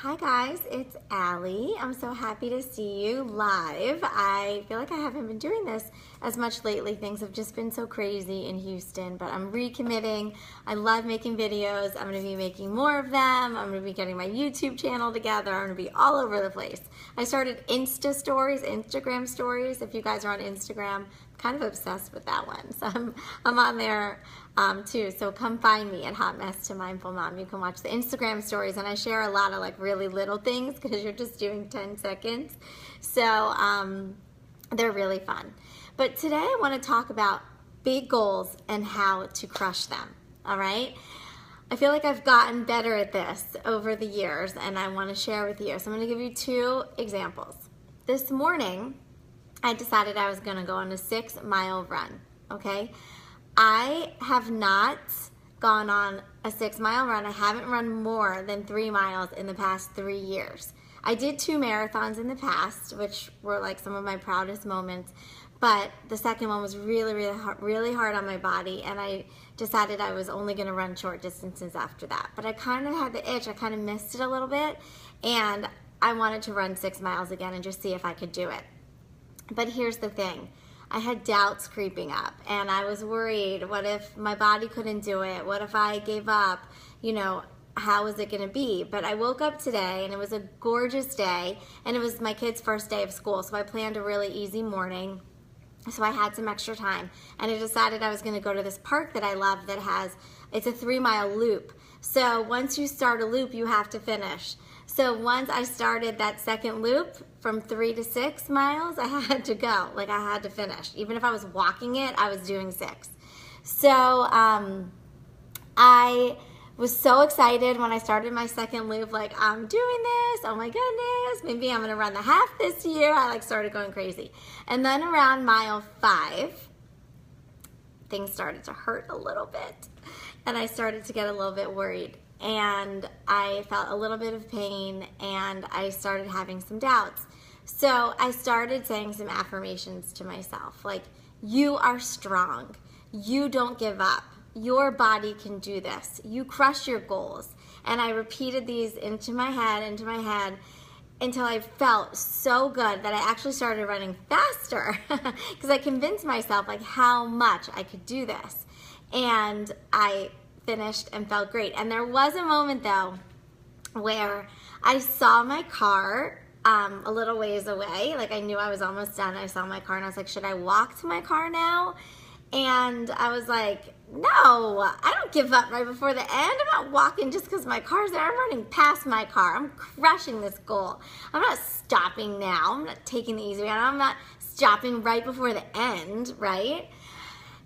Hi guys, it's Allie. I'm so happy to see you live. I feel like I haven't been doing this as much lately. Things have just been so crazy in Houston, but I'm recommitting. I love making videos. I'm going to be making more of them. I'm going to be getting my YouTube channel together. I'm going to be all over the place. I started Instagram stories. If you guys are on Instagram, I'm kind of obsessed with that one. So I'm on there too. So come find me at Hot Mess to Mindful Mom. You can watch the Instagram stories, and I share a lot of like really little things because you're just doing 10 seconds. So they're really fun. But today I want to talk about big goals and how to crush them. All right. I feel like I've gotten better at this over the years, and I want to share with you. So I'm going to give you two examples. This morning, I decided I was going to go on a 6-mile run. Okay. I have not gone on a 6-mile run. I haven't run more than 3 miles in the past 3 years. I did 2 marathons in the past, which were like some of my proudest moments, but the second one was really hard on my body, and I decided I was only going to run short distances after that. But I kind of had the itch. I kind of missed it a little bit, and I wanted to run 6 miles again and just see if I could do it. But here's the thing. I had doubts creeping up, and I was worried, what if my body couldn't do it? What if I gave up? You know, how was it going to be? But I woke up today, and it was a gorgeous day, and it was my kid's first day of school, so I planned a really easy morning. So I had some extra time, and I decided I was going to go to this park that I love that it's a 3-mile loop. So once you start a loop, you have to finish. So once I started that second loop from 3 to 6 miles, I had to go. Like, I had to finish. Even if I was walking it, I was doing 6. So I was so excited when I started my second loop, like, I'm doing this, oh my goodness, maybe I'm gonna run the half this year. I like started going crazy. And then around mile 5, things started to hurt a little bit, and I started to get a little bit worried, and I felt a little bit of pain, and I started having some doubts. So I started saying some affirmations to myself, like, you are strong, you don't give up, your body can do this, you crush your goals. And I repeated these into my head until I felt so good that I actually started running faster because I convinced myself like how much I could do this. And I finished and felt great. And there was a moment though where I saw my car a little ways away. Like, I knew I was almost done. I saw my car and I was like, should I walk to my car now? And I was like, no, I don't give up right before the end. I'm not walking just because my car's there. I'm running past my car. I'm crushing this goal. I'm not stopping now. I'm not taking the easy way out. I'm not stopping right before the end, right?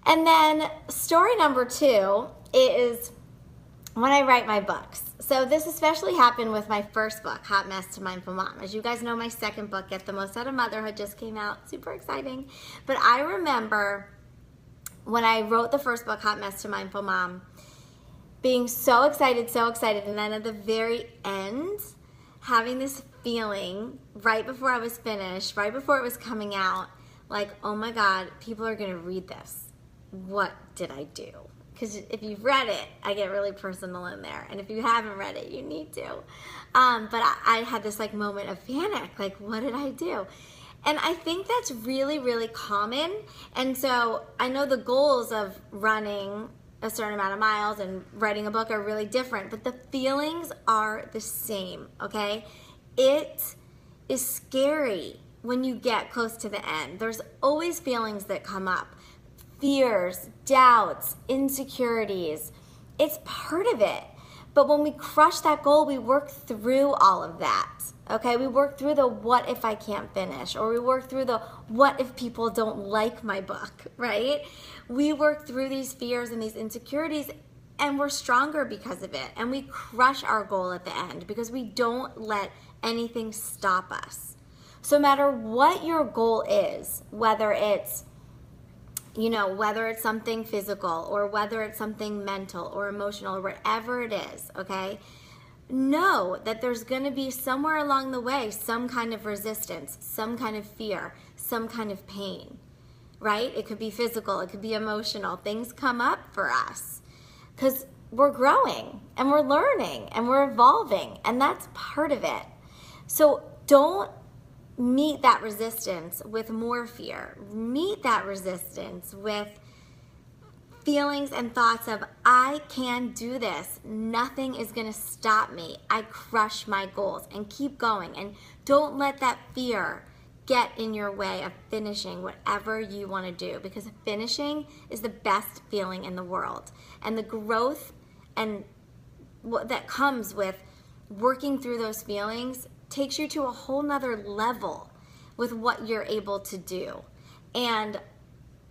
And then story number 2 is when I write my books. So this especially happened with my first book, Hot Mess to Mindful Mom. As you guys know, my second book, Get the Most Out of Motherhood, just came out. Super exciting. But I remember when I wrote the first book, Hot Mess to Mindful Mom, being so excited, and then at the very end, having this feeling right before I was finished, right before it was coming out, like, oh my God, people are gonna read this. What did I do? Because if you've read it, I get really personal in there, and if you haven't read it, you need to. But I had this like moment of panic, like, what did I do? And I think that's really common. And so I know the goals of running a certain amount of miles and writing a book are really different, but the feelings are the same, okay? It is scary when you get close to the end. There's always feelings that come up. Fears, doubts, insecurities. It's part of it. But when we crush that goal, we work through all of that. Okay, we work through the what if I can't finish, or we work through the what if people don't like my book, right? We work through these fears and these insecurities, and we're stronger because of it. And we crush our goal at the end because we don't let anything stop us. So no matter what your goal is, whether it's something physical or whether it's something mental or emotional or whatever it is, okay? Know that there's going to be somewhere along the way some kind of resistance, some kind of fear, some kind of pain, right? It could be physical, it could be emotional. Things come up for us because we're growing and we're learning and we're evolving, and that's part of it. So don't meet that resistance with more fear. Meet that resistance with feelings and thoughts of, I can do this. Nothing is going to stop me. I crush my goals, and keep going. And don't let that fear get in your way of finishing whatever you want to do, because finishing is the best feeling in the world. And the growth and what that comes with working through those feelings takes you to a whole nother level with what you're able to do. And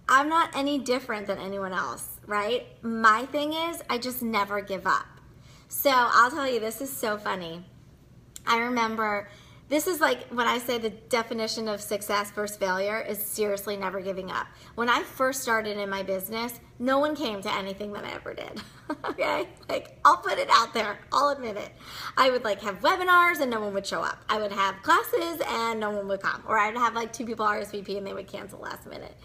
I'm not any different than anyone else, right? My thing is, I just never give up. So I'll tell you, this is so funny. I remember, this is like when I say the definition of success versus failure is seriously never giving up. When I first started in my business, no one came to anything that I ever did. Okay? Like, I'll put it out there. I'll admit it. I would like have webinars and no one would show up. I would have classes and no one would come. Or I'd have like 2 people RSVP and they would cancel last minute.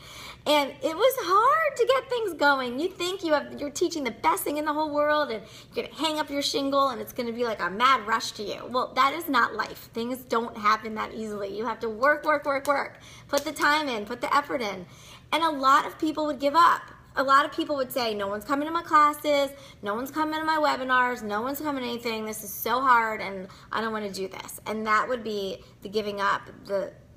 And it was hard to get things going. You think you're teaching the best thing in the whole world and you're going to hang up your shingle and it's going to be like a mad rush to you. Well, that is not life. Things don't happen that easily. You have to work. Put the time in, put the effort in. And a lot of people would give up. A lot of people would say, no one's coming to my classes, no one's coming to my webinars, no one's coming to anything, this is so hard and I don't want to do this. And that would be the giving up.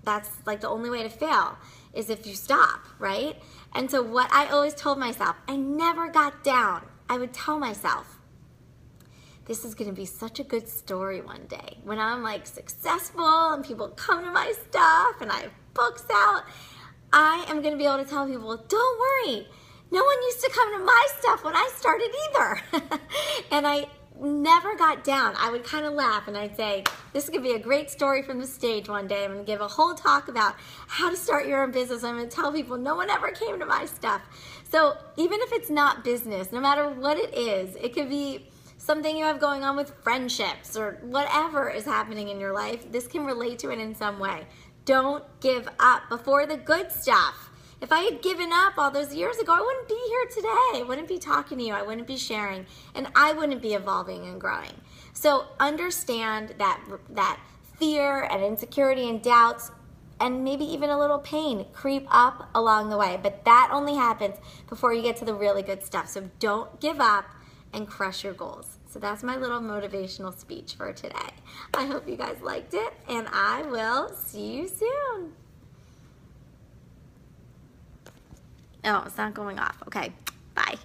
That's like the only way to fail is if you stop, right? And so what I always told myself, I never got down. I would tell myself, this is going to be such a good story one day when I'm like successful and people come to my stuff and I have books out. I am going to be able to tell people, don't worry, no one used to come to my stuff when I started either. And I never got down. I would kind of laugh and I'd say, this is going to be a great story from the stage one day. I'm going to give a whole talk about how to start your own business. I'm going to tell people no one ever came to my stuff. So even if it's not business, no matter what it is, it could be something you have going on with friendships or whatever is happening in your life, this can relate to it in some way. Don't give up before the good stuff. If I had given up all those years ago, I wouldn't be here today. I wouldn't be talking to you. I wouldn't be sharing. And I wouldn't be evolving and growing. So understand that fear and insecurity and doubts and maybe even a little pain creep up along the way. But that only happens before you get to the really good stuff. So don't give up and crush your goals. So that's my little motivational speech for today. I hope you guys liked it, and I will see you soon. Oh, it's not going off. Okay, bye.